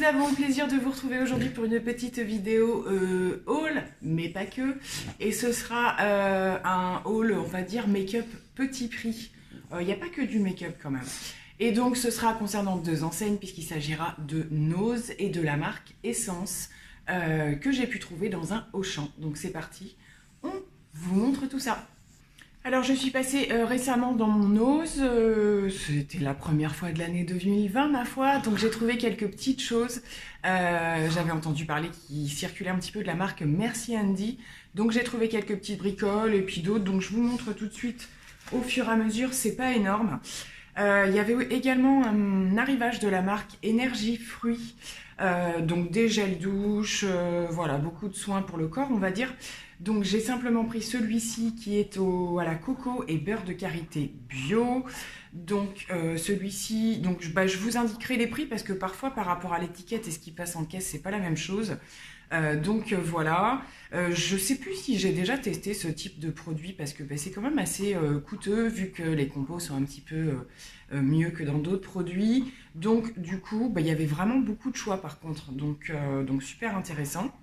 Nous avons le plaisir de vous retrouver aujourd'hui pour une petite vidéo haul, mais pas que. Et ce sera un haul, on va dire, make-up petit prix. Il n'y a pas que du make-up quand même. Et donc ce sera concernant deux enseignes puisqu'il s'agira de Nose et de la marque Essence que j'ai pu trouver dans un Auchan. Donc c'est parti, on vous montre tout ça. Alors je suis passée récemment dans mon Nose, c'était la première fois de l'année 2020 ma foi, donc j'ai trouvé quelques petites choses. J'avais entendu parler qu'il circulait un petit peu de la marque Merci Andy, donc j'ai trouvé quelques petites bricoles et puis d'autres, donc je vous montre tout de suite au fur et à mesure, c'est pas énorme. Il y avait également un arrivage de la marque Énergie Fruits, donc des gels douche, voilà, beaucoup de soins pour le corps on va dire. Donc j'ai simplement pris celui-ci qui est à la coco et beurre de karité bio. Donc celui-ci, donc je vous indiquerai les prix parce que parfois par rapport à l'étiquette et ce qui passe en caisse, c'est pas la même chose. Voilà, je sais plus si j'ai déjà testé ce type de produit parce que c'est quand même assez coûteux vu que les compos sont un petit peu mieux que dans d'autres produits. Donc du coup, il y avait vraiment beaucoup de choix par contre, donc super intéressant.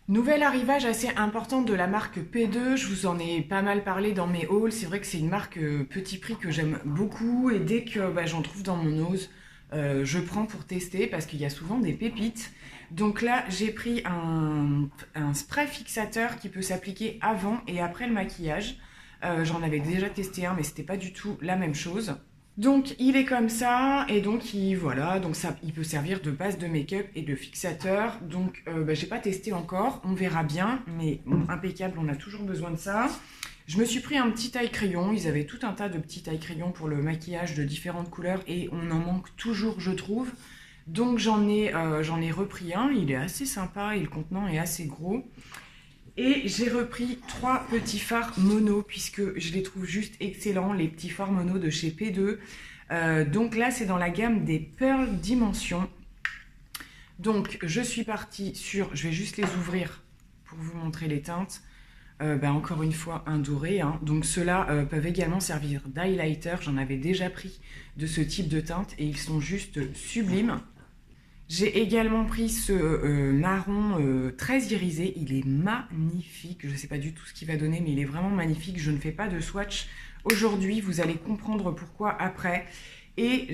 Nouvel arrivage assez important de la marque P2, je vous en ai pas mal parlé dans mes hauls, c'est vrai que c'est une marque petit prix que j'aime beaucoup et dès que j'en trouve dans mon Nose, je prends pour tester parce qu'il y a souvent des pépites. Donc là j'ai pris un spray fixateur qui peut s'appliquer avant et après le maquillage. J'en avais déjà testé un mais c'était pas du tout la même chose. Donc il est comme ça et donc voilà, donc ça, il peut servir de base de make-up et de fixateur. Donc j'ai pas testé encore, on verra bien, mais bon, impeccable, on a toujours besoin de ça. Je me suis pris un petit taille-crayon, ils avaient tout un tas de petits taille-crayons pour le maquillage de différentes couleurs et on en manque toujours je trouve. Donc j'en ai repris un, il est assez sympa et le contenant est assez gros. Et j'ai repris 3 petits fards mono puisque je les trouve juste excellents, les petits fards mono de chez P2. Donc là, c'est dans la gamme des Pearl Dimension. Donc, je suis partie sur... Je vais juste les ouvrir pour vous montrer les teintes. Encore une fois, un doré. Hein. Donc, ceux-là peuvent également servir d'highlighter. J'en avais déjà pris de ce type de teinte et ils sont juste sublimes. J'ai également pris ce marron très irisé, il est magnifique, je ne sais pas du tout ce qu'il va donner mais il est vraiment magnifique, je ne fais pas de swatch aujourd'hui, vous allez comprendre pourquoi après. Et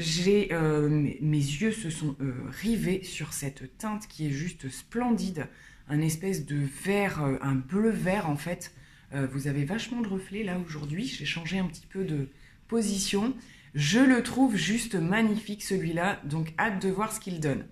mes yeux se sont rivés sur cette teinte qui est juste splendide, un espèce de vert, un bleu vert en fait. Vous avez vachement de reflets là aujourd'hui, j'ai changé un petit peu de position. Je le trouve juste magnifique celui-là, donc hâte de voir ce qu'il donne.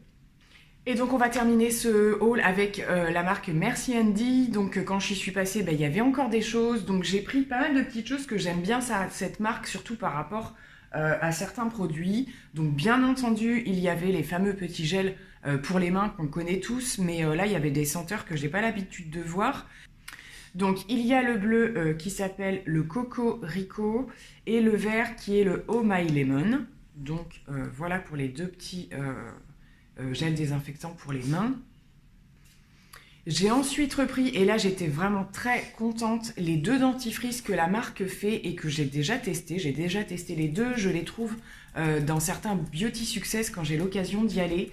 Et donc on va terminer ce haul avec la marque Merci Andy. Donc quand j'y suis passée, il y avait encore des choses. Donc j'ai pris pas mal de petites choses que j'aime bien cette marque, surtout par rapport à certains produits. Donc bien entendu, il y avait les fameux petits gels pour les mains qu'on connaît tous. Mais là, il y avait des senteurs que j'ai pas l'habitude de voir. Donc il y a le bleu qui s'appelle le Coco Rico et le vert qui est le Oh My Lemon. Donc voilà pour les deux petits... gel désinfectant pour les mains. J'ai ensuite repris, et là j'étais vraiment très contente, les deux dentifrices que la marque fait et que j'ai déjà testé. J'ai déjà testé les deux, je les trouve dans certains Beauty Success quand j'ai l'occasion d'y aller.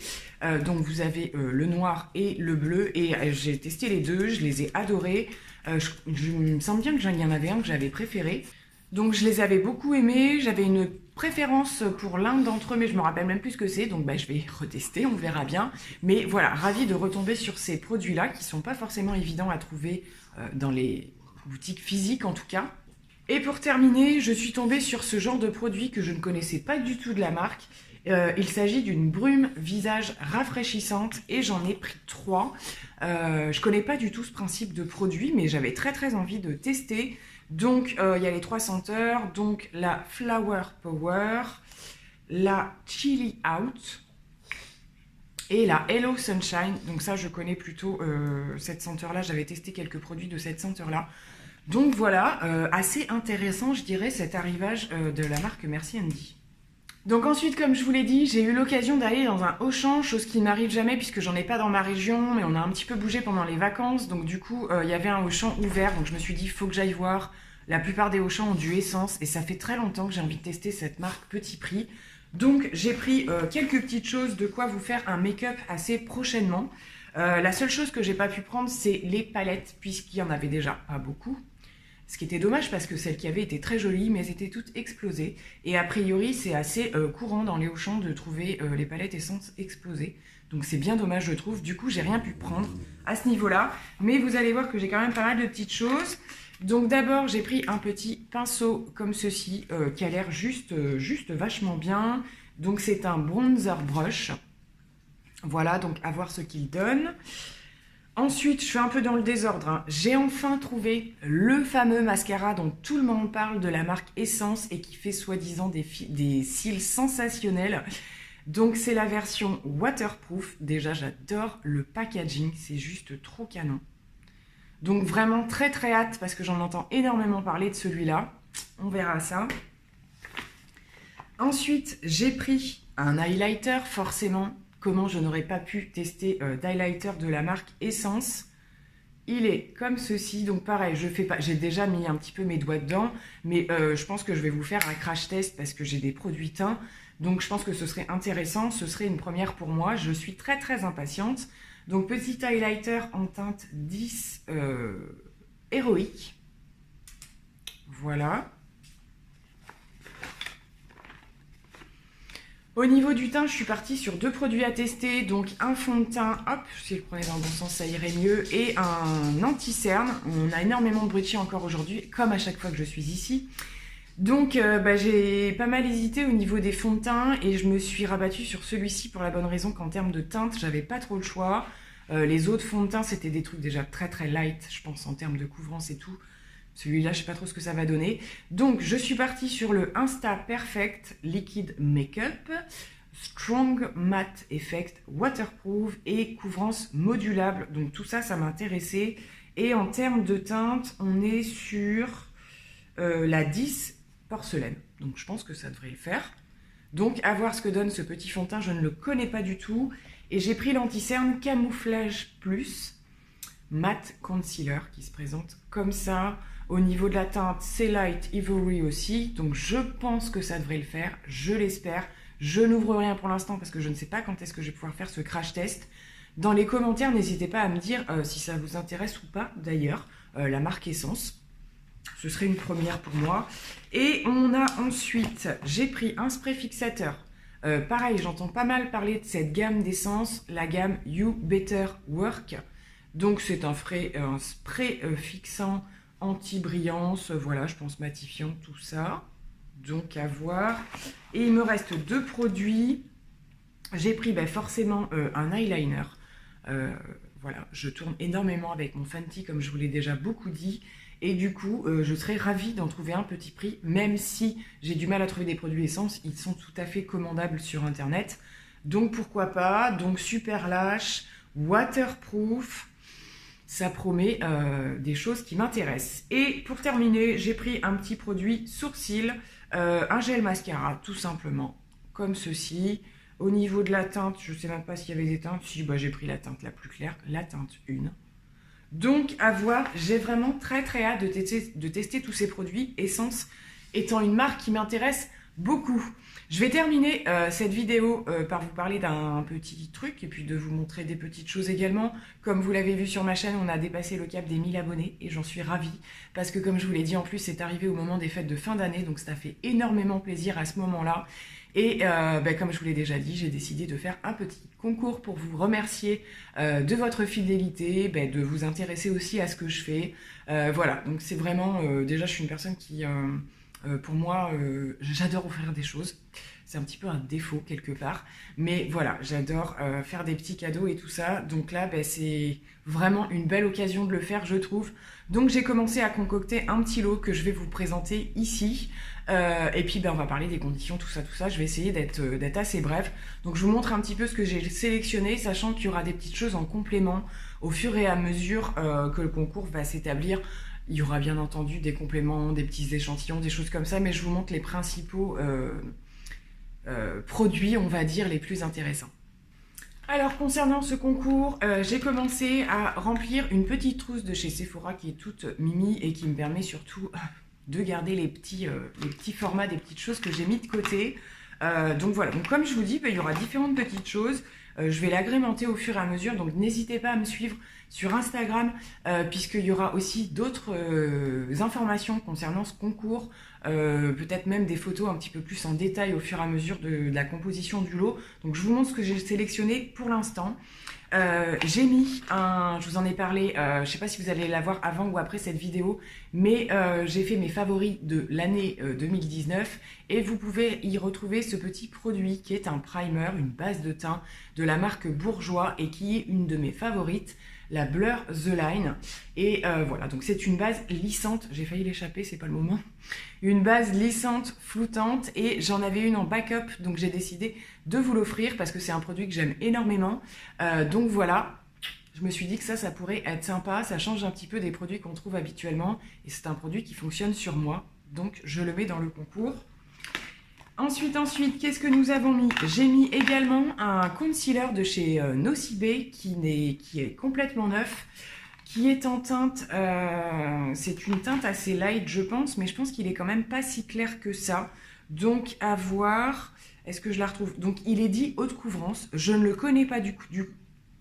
Donc vous avez le noir et le bleu, et j'ai testé les deux, je les ai adorés. Je me sens bien qu'il y en avait un que j'avais préféré. Donc je les avais beaucoup aimés, j'avais une préférence pour l'un d'entre eux, mais je me rappelle même plus ce que c'est, donc je vais retester, on verra bien. Mais voilà, ravie de retomber sur ces produits-là, qui sont pas forcément évidents à trouver dans les boutiques physiques en tout cas. Et pour terminer, je suis tombée sur ce genre de produit que je ne connaissais pas du tout de la marque. Il s'agit d'une brume visage rafraîchissante et j'en ai pris 3. Je connais pas du tout ce principe de produit, mais j'avais très envie de tester. Donc il y a les 3 senteurs, donc la Flower Power, la Chilly Out et la Hello Sunshine. Donc ça je connais plutôt cette senteur là, j'avais testé quelques produits de cette senteur là. Donc voilà, assez intéressant je dirais cet arrivage de la marque Merci Andy. Donc ensuite, comme je vous l'ai dit, j'ai eu l'occasion d'aller dans un Auchan, chose qui n'arrive jamais puisque j'en ai pas dans ma région, mais on a un petit peu bougé pendant les vacances, donc du coup, il y avait un Auchan ouvert, donc je me suis dit, il faut que j'aille voir. La plupart des Auchan ont du Essence, et ça fait très longtemps que j'ai envie de tester cette marque petit prix. Donc j'ai pris quelques petites choses de quoi vous faire un make-up assez prochainement. La seule chose que j'ai pas pu prendre, c'est les palettes, puisqu'il y en avait déjà pas beaucoup. Ce qui était dommage parce que celles qui avaient étaient très jolies, mais elles étaient toutes explosées. Et a priori, c'est assez courant dans les Auchan de trouver les palettes essences explosées. Donc c'est bien dommage, je trouve. Du coup, j'ai rien pu prendre à ce niveau-là. Mais vous allez voir que j'ai quand même pas mal de petites choses. Donc d'abord, j'ai pris un petit pinceau comme ceci, qui a l'air juste vachement bien. Donc c'est un bronzer brush. Voilà, donc à voir ce qu'il donne. Ensuite, je suis un peu dans le désordre, hein. J'ai enfin trouvé le fameux mascara dont tout le monde parle, de la marque Essence et qui fait soi-disant des cils sensationnels. Donc c'est la version waterproof. Déjà, j'adore le packaging, c'est juste trop canon. Donc vraiment très très hâte parce que j'en entends énormément parler de celui-là. On verra ça. Ensuite, j'ai pris un highlighter, forcément. Comment je n'aurais pas pu tester d'highlighter de la marque Essence. Il est comme ceci, donc pareil, je fais pas, j'ai déjà mis un petit peu mes doigts dedans, mais je pense que je vais vous faire un crash test parce que j'ai des produits teints, donc je pense que ce serait intéressant, ce serait une première pour moi, je suis très très impatiente. Donc petit highlighter en teinte 10 héroïque, voilà. Au niveau du teint, je suis partie sur 2 produits à tester, donc un fond de teint, hop, si je le prenais dans le bon sens, ça irait mieux, et un anti-cerne. On a énormément de brushing encore aujourd'hui, comme à chaque fois que je suis ici. Donc j'ai pas mal hésité au niveau des fonds de teint, et je me suis rabattue sur celui-ci pour la bonne raison qu'en termes de teinte, j'avais pas trop le choix. Les autres fonds de teint, c'était des trucs déjà très très light, je pense, en termes de couvrance et tout. Celui-là, je sais pas trop ce que ça va donner. Donc, je suis partie sur le Insta Perfect Liquid Makeup, Strong Matte Effect, Waterproof et couvrance modulable. Donc, tout ça, ça m'intéressait. Et en termes de teinte, on est sur la 10 porcelaine. Donc, je pense que ça devrait le faire. Donc, à voir ce que donne ce petit fond de teint. Je ne le connais pas du tout. Et j'ai pris l'anti-cerne Camouflage Plus Matte Concealer qui se présente comme ça. Au niveau de la teinte, c'est Light Ivory aussi, donc je pense que ça devrait le faire, je l'espère. Je n'ouvre rien pour l'instant parce que je ne sais pas quand est-ce que je vais pouvoir faire ce crash test. Dans les commentaires, n'hésitez pas à me dire si ça vous intéresse ou pas, d'ailleurs, la marque Essence. Ce serait une première pour moi. Et on a ensuite, j'ai pris un spray fixateur. Pareil, j'entends pas mal parler de cette gamme d'essence, la gamme You Better Work. Donc c'est un spray fixant, anti-brillance, voilà, je pense matifiant, tout ça. Donc à voir. Et il me reste 2 produits. J'ai pris forcément un eyeliner. Voilà, je tourne énormément avec mon Fenty, comme je vous l'ai déjà beaucoup dit. Et du coup, je serais ravie d'en trouver un petit prix, même si j'ai du mal à trouver des produits essence. Ils sont tout à fait commandables sur Internet. Donc pourquoi pas. Donc super lâche, waterproof. Ça promet des choses qui m'intéressent. Et pour terminer, j'ai pris un petit produit sourcil, un gel mascara, tout simplement, comme ceci. Au niveau de la teinte, je ne sais même pas s'il y avait des teintes. Si, j'ai pris la teinte la plus claire, la teinte 1. Donc, à voir, j'ai vraiment très très hâte de tester tous ces produits. Essence étant une marque qui m'intéresse beaucoup. Je vais terminer cette vidéo par vous parler d'un petit truc et puis de vous montrer des petites choses également. Comme vous l'avez vu sur ma chaîne, on a dépassé le cap des 1000 abonnés et j'en suis ravie parce que comme je vous l'ai dit en plus, c'est arrivé au moment des fêtes de fin d'année, donc ça fait énormément plaisir à ce moment-là. Et comme je vous l'ai déjà dit, j'ai décidé de faire un petit concours pour vous remercier de votre fidélité, de vous intéresser aussi à ce que je fais. Voilà, donc c'est vraiment, déjà je suis une personne qui... pour moi, j'adore offrir des choses. C'est un petit peu un défaut quelque part. Mais voilà, j'adore faire des petits cadeaux et tout ça. Donc là, c'est vraiment une belle occasion de le faire, je trouve. Donc j'ai commencé à concocter un petit lot que je vais vous présenter ici. Et puis on va parler des conditions, tout ça. Je vais essayer d'être assez bref. Donc je vous montre un petit peu ce que j'ai sélectionné, sachant qu'il y aura des petites choses en complément au fur et à mesure que le concours va s'établir. Il y aura bien entendu des compléments, des petits échantillons, des choses comme ça, mais je vous montre les principaux produits, on va dire, les plus intéressants. Alors, concernant ce concours, j'ai commencé à remplir une petite trousse de chez Sephora qui est toute mimi et qui me permet surtout de garder les petits formats, des petites choses que j'ai mis de côté. Donc voilà, donc comme je vous dis, il y aura différentes petites choses. Je vais l'agrémenter au fur et à mesure, donc n'hésitez pas à me suivre sur Instagram, puisqu'il y aura aussi d'autres informations concernant ce concours, peut-être même des photos un petit peu plus en détail au fur et à mesure de la composition du lot. Donc je vous montre ce que j'ai sélectionné pour l'instant. J'ai mis je vous en ai parlé, je ne sais pas si vous allez la voir avant ou après cette vidéo, mais j'ai fait mes favoris de l'année 2019 et vous pouvez y retrouver ce petit produit qui est un primer, une base de teint de la marque Bourjois et qui est une de mes favorites, la Blur The Line. Et voilà, donc c'est une base lissante, j'ai failli l'échapper, c'est pas le moment. Une base lissante, floutante, et j'en avais une en backup, donc j'ai décidé de vous l'offrir parce que c'est un produit que j'aime énormément. Donc voilà, je me suis dit que ça pourrait être sympa, ça change un petit peu des produits qu'on trouve habituellement, et c'est un produit qui fonctionne sur moi, donc je le mets dans le concours. Ensuite, qu'est-ce que nous avons mis? J'ai mis également un concealer de chez Nocibé qui est complètement neuf, qui est en teinte, c'est une teinte assez light je pense, mais je pense qu'il est quand même pas si clair que ça. Donc à voir, est-ce que je la retrouve? Donc il est dit haute couvrance, je ne le connais pas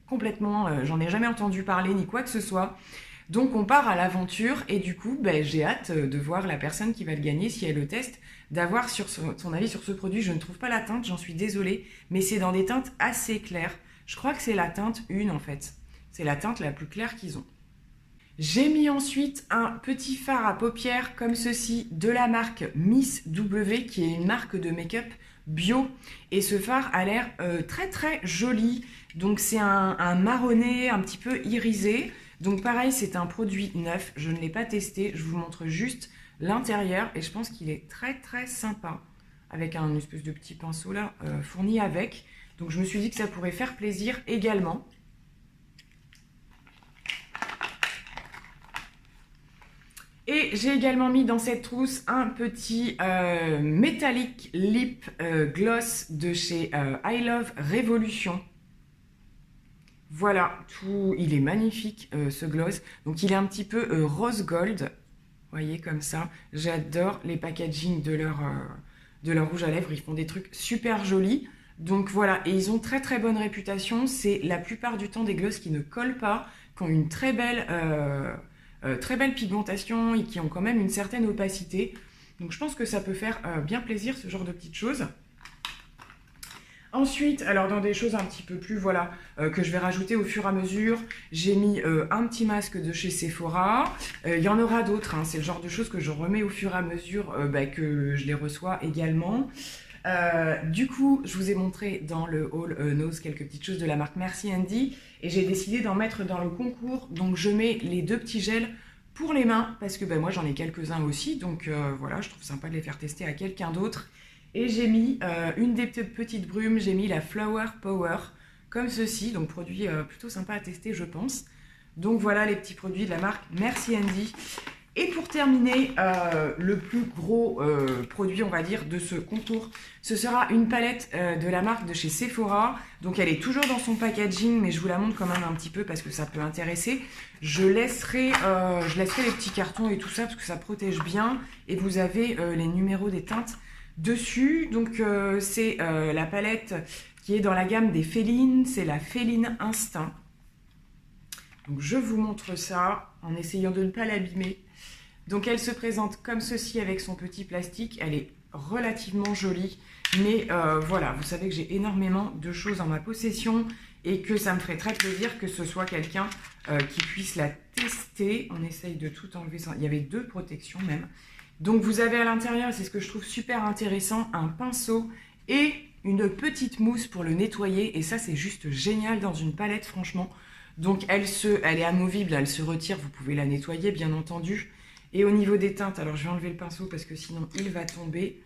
complètement, j'en ai jamais entendu parler ni quoi que ce soit. Donc on part à l'aventure et du coup j'ai hâte de voir la personne qui va le gagner si elle le teste, d'avoir sur son avis sur ce produit. Je ne trouve pas la teinte, j'en suis désolée, mais c'est dans des teintes assez claires. Je crois que c'est la teinte 1 en fait, c'est la teinte la plus claire qu'ils ont. J'ai mis ensuite un petit fard à paupières comme ceci de la marque Miss W qui est une marque de make-up bio et ce fard a l'air très très joli. Donc c'est un marronné un petit peu irisé. Donc pareil, c'est un produit neuf, je ne l'ai pas testé, je vous montre juste l'intérieur et je pense qu'il est très très sympa avec un espèce de petit pinceau là fourni avec. Donc je me suis dit que ça pourrait faire plaisir également. Et j'ai également mis dans cette trousse un petit Metallic Lip Gloss de chez I Love Revolution. Voilà, il est magnifique ce gloss. Donc il est un petit peu rose gold, vous voyez comme ça. J'adore les packaging de leur rouge à lèvres, ils font des trucs super jolis. Donc voilà, et ils ont très très bonne réputation. C'est la plupart du temps des glosses qui ne collent pas, qui ont une très belle pigmentation et qui ont quand même une certaine opacité. Donc je pense que ça peut faire bien plaisir ce genre de petites choses. Ensuite, alors dans des choses un petit peu plus, voilà, que je vais rajouter au fur et à mesure, j'ai mis un petit masque de chez Sephora. Il y en aura d'autres, hein, c'est le genre de choses que je remets au fur et à mesure que je les reçois également. Du coup, je vous ai montré dans le haul Nose quelques petites choses de la marque Merci Andy et j'ai décidé d'en mettre dans le concours. Donc je mets les deux petits gels pour les mains parce que moi j'en ai quelques-uns aussi. Donc voilà, je trouve sympa de les faire tester à quelqu'un d'autre. Et j'ai mis une des petites brumes, j'ai mis la Flower Power, comme ceci, donc produit plutôt sympa à tester je pense. Donc voilà les petits produits de la marque Merci Andy. Et pour terminer, le plus gros produit on va dire de ce concours, ce sera une palette de la marque de chez Sephora. Donc elle est toujours dans son packaging, mais je vous la montre quand même un petit peu parce que ça peut intéresser. Je laisserai les petits cartons et tout ça parce que ça protège bien. Et vous avez les numéros des teintes dessus. Donc c'est la palette qui est dans la gamme des Félines, c'est la Féline Instinct. Donc je vous montre ça en essayant de ne pas l'abîmer. Donc elle se présente comme ceci avec son petit plastique, elle est relativement jolie, mais voilà, vous savez que j'ai énormément de choses en ma possession et que ça me ferait très plaisir que ce soit quelqu'un qui puisse la tester. On essaye de tout enlever, il y avait 2 protections même. Donc vous avez à l'intérieur, c'est ce que je trouve super intéressant, un pinceau et une petite mousse pour le nettoyer. Et ça c'est juste génial dans une palette franchement. Donc elle est amovible, elle se retire, vous pouvez la nettoyer bien entendu. Et au niveau des teintes, alors je vais enlever le pinceau parce que sinon il va tomber.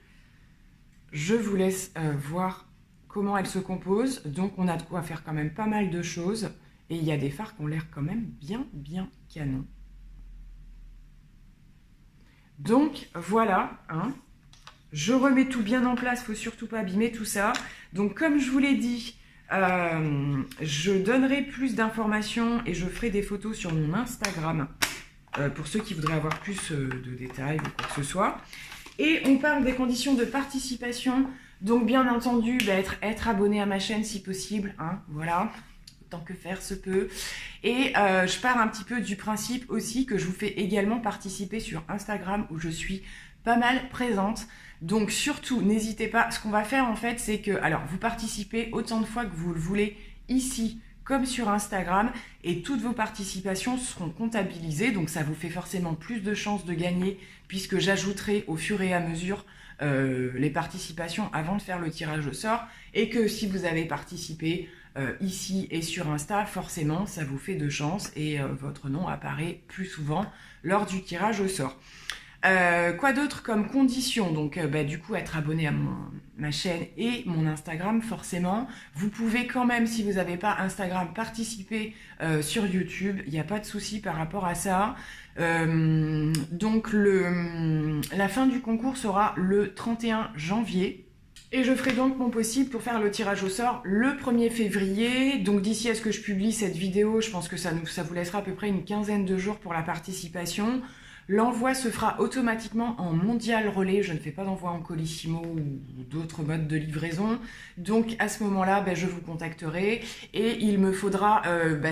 Je vous laisse voir comment elle se compose. Donc on a de quoi faire quand même pas mal de choses. Et il y a des fards qui ont l'air quand même bien canon. Donc voilà, hein. Je remets tout bien en place, il ne faut surtout pas abîmer tout ça. Donc comme je vous l'ai dit, je donnerai plus d'informations et je ferai des photos sur mon Instagram pour ceux qui voudraient avoir plus de détails ou quoi que ce soit. Et on parle des conditions de participation. Donc bien entendu, être abonné à ma chaîne si possible, hein, voilà, tant que faire se peut. Et je pars un petit peu du principe aussi que je vous fais également participer sur Instagram où je suis pas mal présente. Donc surtout, n'hésitez pas. Ce qu'on va faire en fait, c'est que, alors vous participez autant de fois que vous le voulez ici comme sur Instagram et toutes vos participations seront comptabilisées. Donc ça vous fait forcément plus de chances de gagner puisque j'ajouterai au fur et à mesure les participations avant de faire le tirage au sort et que si vous avez participé ici et sur Insta, forcément ça vous fait de chance et votre nom apparaît plus souvent lors du tirage au sort. Quoi d'autre comme condition? Donc du coup être abonné à ma chaîne et mon Instagram forcément. Vous pouvez quand même, si vous n'avez pas Instagram, participer sur YouTube, il n'y a pas de souci par rapport à ça. Donc la fin du concours sera le 31 janvier. Et je ferai donc mon possible pour faire le tirage au sort le 1er février. Donc d'ici à ce que je publie cette vidéo, je pense que ça vous laissera à peu près une quinzaine de jours pour la participation. L'envoi se fera automatiquement en mondial relais. Je ne fais pas d'envoi en colissimo ou d'autres modes de livraison. Donc à ce moment-là, je vous contacterai et il me faudra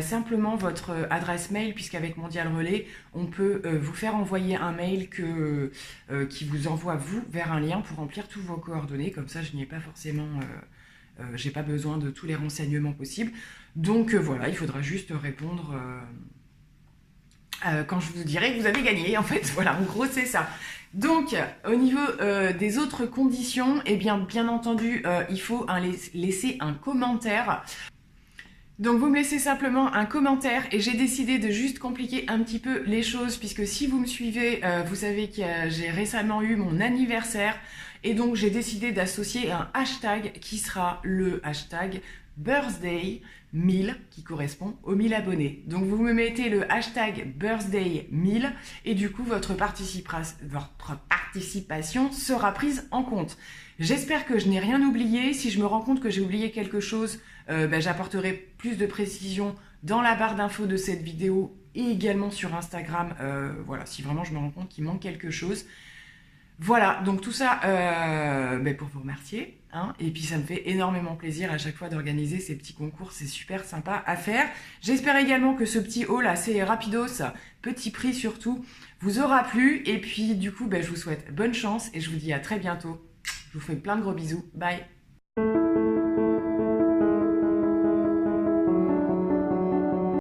simplement votre adresse mail puisqu'avec mondial relais, on peut vous faire envoyer un mail qui vous envoie vous vers un lien pour remplir tous vos coordonnées. Comme ça, je n'y ai pas forcément... j'ai pas besoin de tous les renseignements possibles. Donc voilà, il faudra juste répondre... quand je vous dirai que vous avez gagné, en fait, voilà, en gros c'est ça. Donc, au niveau des autres conditions, eh bien entendu, il faut laisser un commentaire. Donc vous me laissez simplement un commentaire et j'ai décidé de juste compliquer un petit peu les choses puisque si vous me suivez, vous savez que j'ai récemment eu mon anniversaire et donc j'ai décidé d'associer un hashtag qui sera le hashtag birthday 1000 qui correspond aux 1000 abonnés. Donc vous me mettez le hashtag birthday 1000 et du coup votre participation sera prise en compte. J'espère que je n'ai rien oublié. Si je me rends compte que j'ai oublié quelque chose, j'apporterai plus de précision dans la barre d'infos de cette vidéo et également sur Instagram. Voilà, si vraiment je me rends compte qu'il manque quelque chose. Voilà, donc tout ça pour vous remercier. Hein, et puis ça me fait énormément plaisir à chaque fois d'organiser ces petits concours, c'est super sympa à faire. J'espère également que ce petit haul assez rapidos, petit prix surtout, vous aura plu. Et puis du coup, je vous souhaite bonne chance et je vous dis à très bientôt. Je vous fais plein de gros bisous. Bye!